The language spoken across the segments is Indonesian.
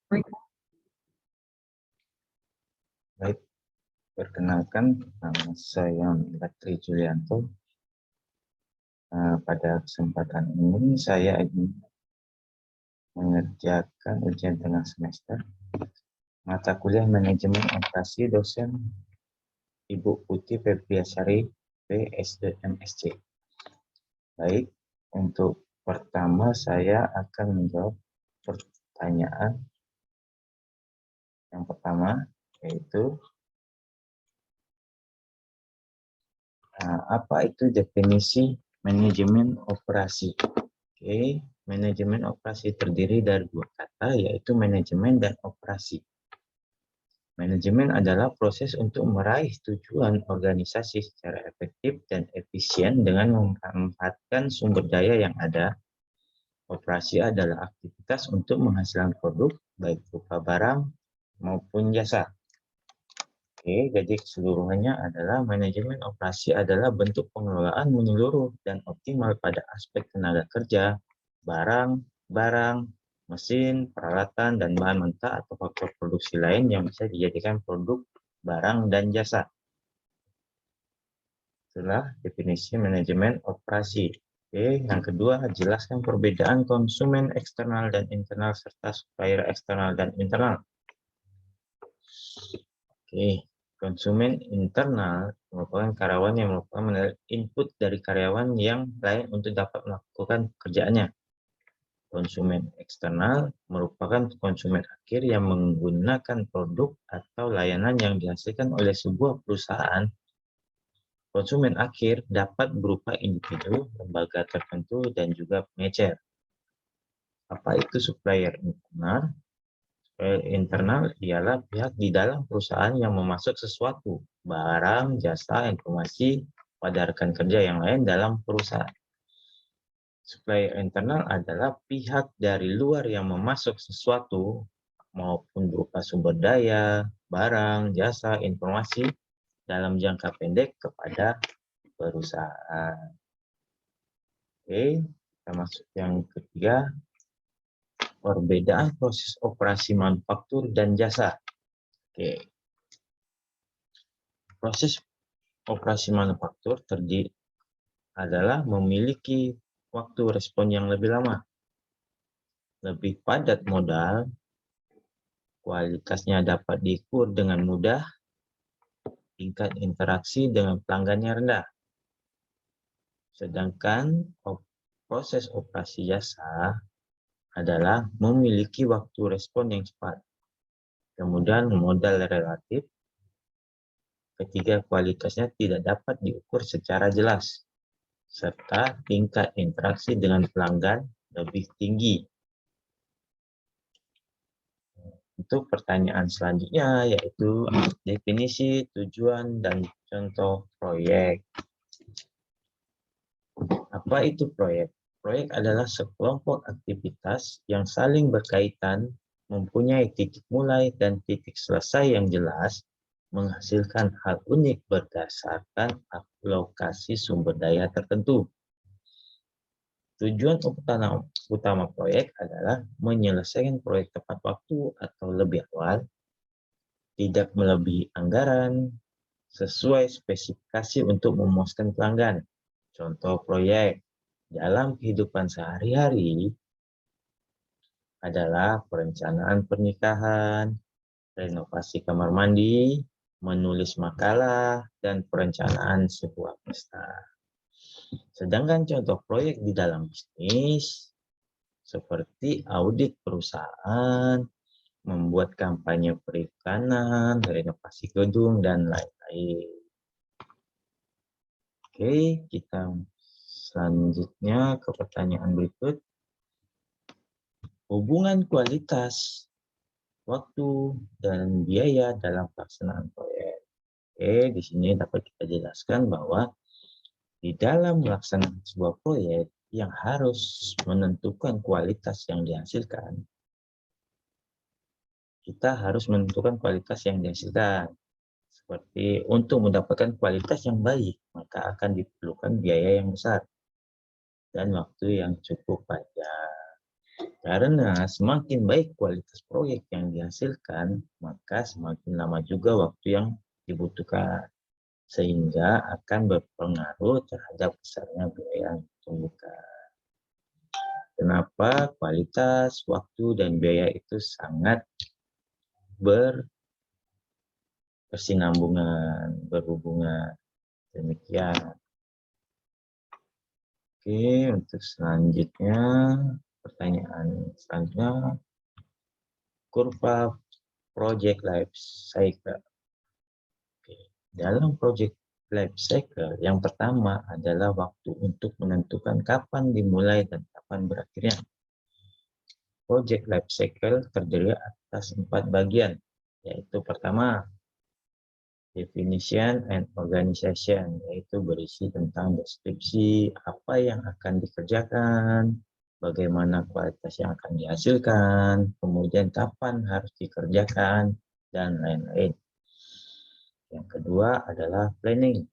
Baik, perkenalkan nama saya Batri Julianto. Pada kesempatan ini saya ingin mengerjakan ujian tengah semester mata kuliah manajemen operasi dosen Ibu Putih Febriasari PSDM-SC. Baik, untuk pertama saya akan menjawab pertanyaan yang pertama, yaitu apa itu definisi manajemen operasi? Oke, manajemen operasi terdiri dari dua kata, yaitu manajemen dan operasi. Manajemen adalah proses untuk meraih tujuan organisasi secara efektif dan efisien dengan memanfaatkan sumber daya yang ada. Operasi adalah aktivitas untuk menghasilkan produk, baik berupa barang maupun jasa. Oke, jadi keseluruhannya adalah manajemen operasi adalah bentuk pengelolaan menyeluruh dan optimal pada aspek tenaga kerja, barang, mesin, peralatan, dan bahan mentah atau faktor produksi lain yang bisa dijadikan produk, barang, dan jasa. Itulah definisi manajemen operasi. Oke, yang kedua, jelaskan perbedaan konsumen eksternal dan internal serta supplier eksternal dan internal. Oke, konsumen internal merupakan karyawan yang merupakan input dari karyawan yang lain untuk dapat melakukan pekerjaannya. Konsumen eksternal merupakan konsumen akhir yang menggunakan produk atau layanan yang dihasilkan oleh sebuah perusahaan. Konsumen akhir dapat berupa individu, lembaga tertentu, dan juga pengecer. Apa itu supplier internal? Internal ialah pihak di dalam perusahaan yang memasuk sesuatu, barang, jasa, informasi pada rekan kerja yang lain dalam perusahaan. Supplier internal adalah pihak dari luar yang memasuk sesuatu maupun berupa sumber daya, barang, jasa, informasi dalam jangka pendek kepada perusahaan. Oke, kita masuk yang ketiga. Perbedaan proses operasi manufaktur dan jasa. Oke. Proses operasi manufaktur terdiri adalah memiliki waktu respon yang lebih lama, lebih padat modal, kualitasnya dapat diukur dengan mudah, tingkat interaksi dengan pelanggannya rendah. Sedangkan proses operasi jasa adalah memiliki waktu respon yang cepat, kemudian modal relatif, ketiga kualitasnya tidak dapat diukur secara jelas, serta tingkat interaksi dengan pelanggan lebih tinggi. Untuk pertanyaan selanjutnya yaitu definisi, tujuan, dan contoh proyek. Apa itu proyek? Proyek adalah sekelompok aktivitas yang saling berkaitan, mempunyai titik mulai dan titik selesai yang jelas, menghasilkan hal unik berdasarkan alokasi sumber daya tertentu. Tujuan utama proyek adalah menyelesaikan proyek tepat waktu atau lebih awal, tidak melebihi anggaran, sesuai spesifikasi untuk memuaskan pelanggan. Contoh proyek dalam kehidupan sehari-hari adalah perencanaan pernikahan, renovasi kamar mandi, menulis makalah, dan perencanaan sebuah pesta. Sedangkan contoh proyek di dalam bisnis seperti audit perusahaan, membuat kampanye perikanan, renovasi gedung, dan lain-lain. Oke, kita selanjutnya ke pertanyaan berikut. Hubungan kualitas, waktu, dan biaya dalam pelaksanaan proyek. Oke, di sini dapat kita jelaskan bahwa di dalam melaksanakan sebuah proyek yang harus menentukan kualitas yang dihasilkan, kita harus menentukan kualitas yang dihasilkan. Seperti untuk mendapatkan kualitas yang baik, maka akan diperlukan biaya yang besar dan waktu yang cukup panjang. Karena semakin baik kualitas proyek yang dihasilkan, maka semakin lama juga waktu yang dibutuhkan, sehingga akan berpengaruh terhadap besarnya biaya yang dibutuhkan. Kenapa kualitas, waktu, dan biaya itu sangat berkesinambungan, berhubungan. Demikian. Oke, untuk selanjutnya, pertanyaan selanjutnya, kurva project life cycle. Oke. Dalam project life cycle, yang pertama adalah waktu untuk menentukan kapan dimulai dan kapan berakhirnya. Project life cycle terdiri atas 4 bagian, yaitu pertama, definition and organization, yaitu berisi tentang deskripsi apa yang akan dikerjakan, bagaimana kualitas yang akan dihasilkan, kemudian kapan harus dikerjakan, dan lain-lain. Yang kedua adalah planning,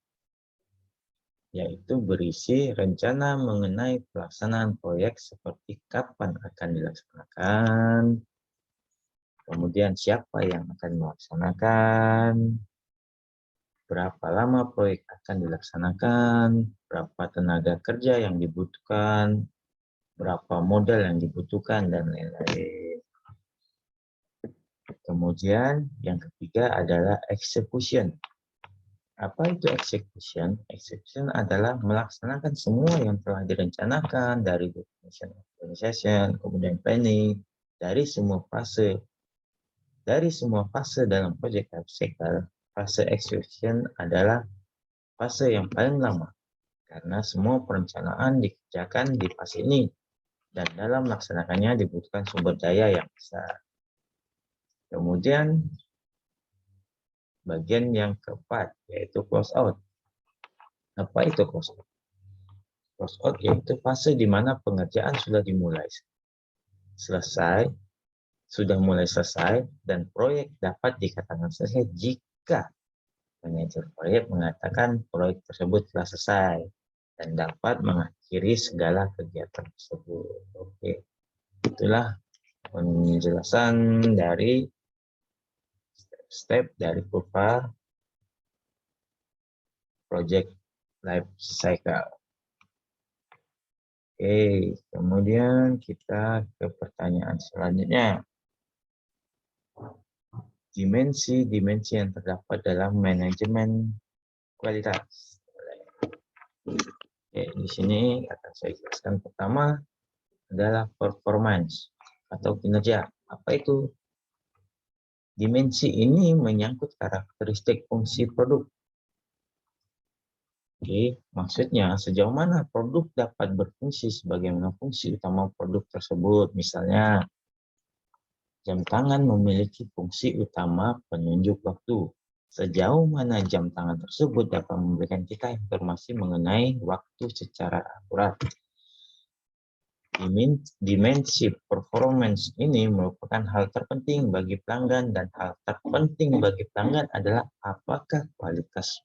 yaitu berisi rencana mengenai pelaksanaan proyek seperti kapan akan dilaksanakan, kemudian siapa yang akan melaksanakan, berapa lama proyek akan dilaksanakan, berapa tenaga kerja yang dibutuhkan, berapa modal yang dibutuhkan, dan lain-lain. Kemudian yang ketiga adalah execution. Apa itu execution? Execution adalah melaksanakan semua yang telah direncanakan dari definition organization, kemudian planning, dari semua fase. Dari semua fase dalam project life cycle, fase execution adalah fase yang paling lama, karena semua perencanaan dikerjakan di fase ini, dan dalam melaksanakannya dibutuhkan sumber daya yang besar. Kemudian, bagian yang keempat, yaitu close out. Apa itu close out? Close out yaitu fase di mana pengerjaan sudah dimulai, sudah mulai selesai, dan proyek dapat dikatakan selesai jika manajer proyek mengatakan proyek tersebut telah selesai dan dapat mengakhiri segala kegiatan tersebut. Oke, itulah penjelasan dari step dari kurva project life cycle. Oke, kemudian kita ke pertanyaan selanjutnya. Dimensi-dimensi yang terdapat dalam manajemen kualitas. Oke, di sini akan saya jelaskan. Pertama adalah performance atau kinerja. Apa itu? Dimensi ini menyangkut karakteristik fungsi produk. Oke, maksudnya sejauh mana produk dapat berfungsi sebagaimana fungsi utama produk tersebut. Misalnya, jam tangan memiliki fungsi utama penunjuk waktu. Sejauh mana jam tangan tersebut dapat memberikan kita informasi mengenai waktu secara akurat. Dimensi performance ini merupakan hal terpenting bagi pelanggan, dan hal terpenting bagi pelanggan adalah apakah kualitas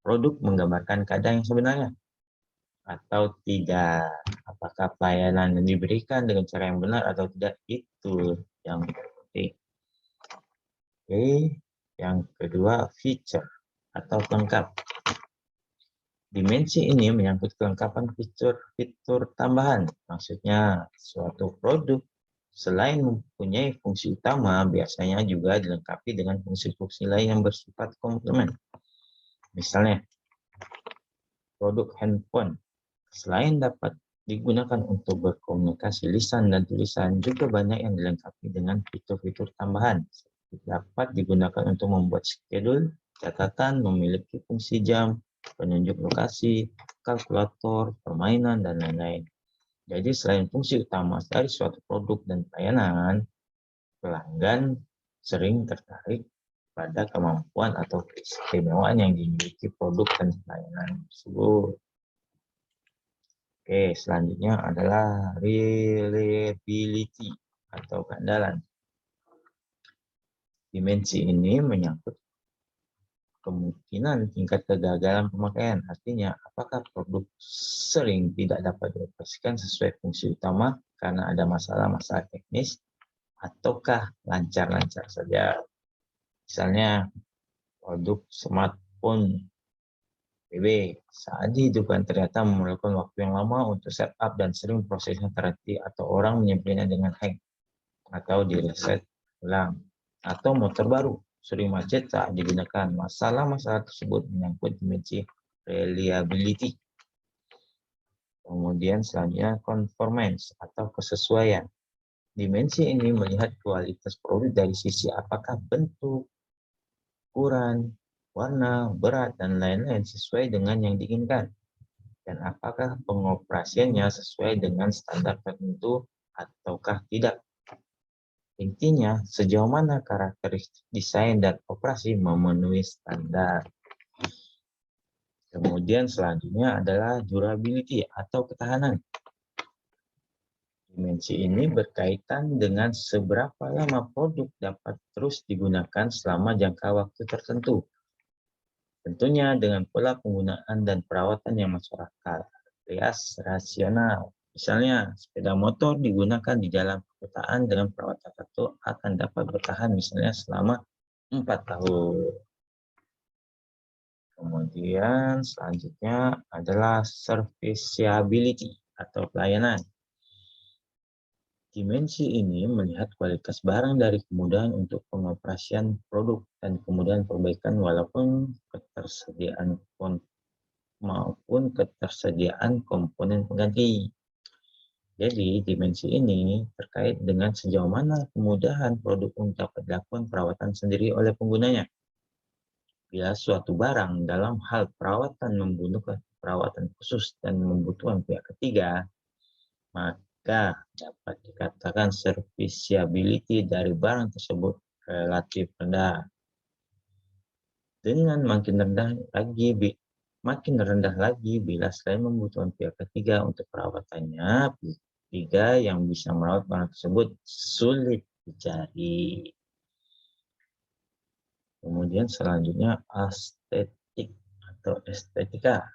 produk menggambarkan keadaan yang sebenarnya atau tidak, apakah pelayanan yang diberikan dengan cara yang benar atau tidak, itu yang penting. Oke, yang kedua feature atau pelengkap. Dimensi ini menyangkut kelengkapan fitur tambahan. Maksudnya suatu produk selain mempunyai fungsi utama, biasanya juga dilengkapi dengan fungsi-fungsi lain yang bersifat komplement. Misalnya, produk handphone selain dapat digunakan untuk berkomunikasi lisan dan tulisan, juga banyak yang dilengkapi dengan fitur-fitur tambahan. Dapat digunakan untuk membuat schedule, catatan, memiliki fungsi jam, penunjuk lokasi, kalkulator, permainan, dan lain-lain. Jadi selain fungsi utama dari suatu produk dan pelayanan, pelanggan sering tertarik pada kemampuan atau keistimewaan yang dimiliki produk dan pelayanan tersebut. Oke, selanjutnya adalah reliability atau keandalan. Dimensi ini menyangkut kemungkinan tingkat kegagalan pemakaian. Artinya, apakah produk sering tidak dapat dioperasikan sesuai fungsi utama karena ada masalah-masalah teknis ataukah lancar-lancar saja. Misalnya produk smartphone PB saat dihidupkan ternyata memerlukan waktu yang lama untuk setup dan sering prosesnya terhenti atau orang menyebutnya dengan hang atau di reset ulang. Atau motor baru sering macet saat digunakan. Masalah-masalah tersebut menyangkut dimensi reliability. Kemudian selanjutnya conformance atau kesesuaian. Dimensi ini melihat kualitas produk dari sisi apakah bentuk, ukuran, warna, berat, dan lain-lain sesuai dengan yang diinginkan. Dan apakah pengoperasiannya sesuai dengan standar tertentu ataukah tidak. Intinya, sejauh mana karakteristik desain dan operasi memenuhi standar. Kemudian selanjutnya adalah durability atau ketahanan. Dimensi ini berkaitan dengan seberapa lama produk dapat terus digunakan selama jangka waktu tertentu. Tentunya dengan pola penggunaan dan perawatan yang masuk akal, alias rasional. Misalnya, sepeda motor digunakan di dalam perkotaan dengan perawatan tertentu akan dapat bertahan misalnya selama 4 tahun. Kemudian selanjutnya adalah serviceability atau pelayanan. Dimensi ini melihat kualitas barang dari kemudahan untuk pengoperasian produk dan kemudahan perbaikan maupun ketersediaan komponen pengganti. Jadi, dimensi ini terkait dengan sejauh mana kemudahan produk untuk dapat dilakukan perawatan sendiri oleh penggunanya. Bila suatu barang dalam hal perawatan membutuhkan perawatan khusus dan membutuhkan pihak ketiga, maka dapat dikatakan serviceability dari barang tersebut relatif rendah. Dengan makin rendah lagi bila selain membutuhkan pihak ketiga untuk perawatannya, pihak ketiga yang bisa merawat barang tersebut sulit dicari. Kemudian selanjutnya estetik atau estetika.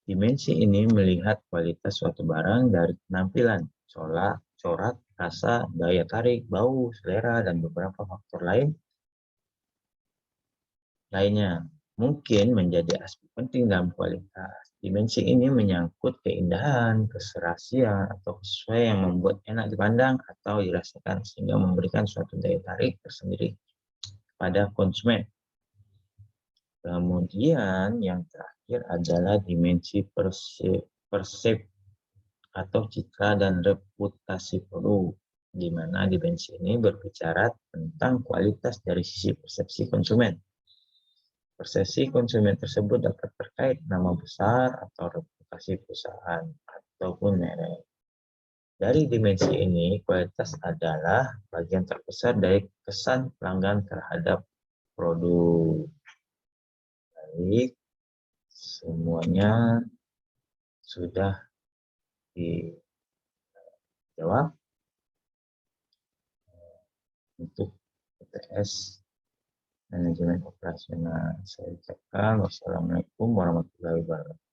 Dimensi ini melihat kualitas suatu barang dari penampilan, corak, rasa, daya tarik, bau, selera, dan beberapa faktor lainnya. Mungkin menjadi aspek penting dalam kualitas. Dimensi ini menyangkut keindahan, keserasian, atau sesuai yang membuat enak dipandang atau dirasakan sehingga memberikan suatu daya tarik tersendiri pada konsumen. Kemudian yang terakhir adalah dimensi persep atau citra dan reputasi produk, di mana dimensi ini berbicara tentang kualitas dari sisi persepsi konsumen. Persepsi konsumen tersebut dapat terkait nama besar atau reputasi perusahaan ataupun merek. Dari dimensi ini, kualitas adalah bagian terbesar dari kesan pelanggan terhadap produk. Baik, semuanya sudah dijawab untuk PTS manajemen operasional. Saya ucapkan wassalamualaikum warahmatullahi wabarakatuh.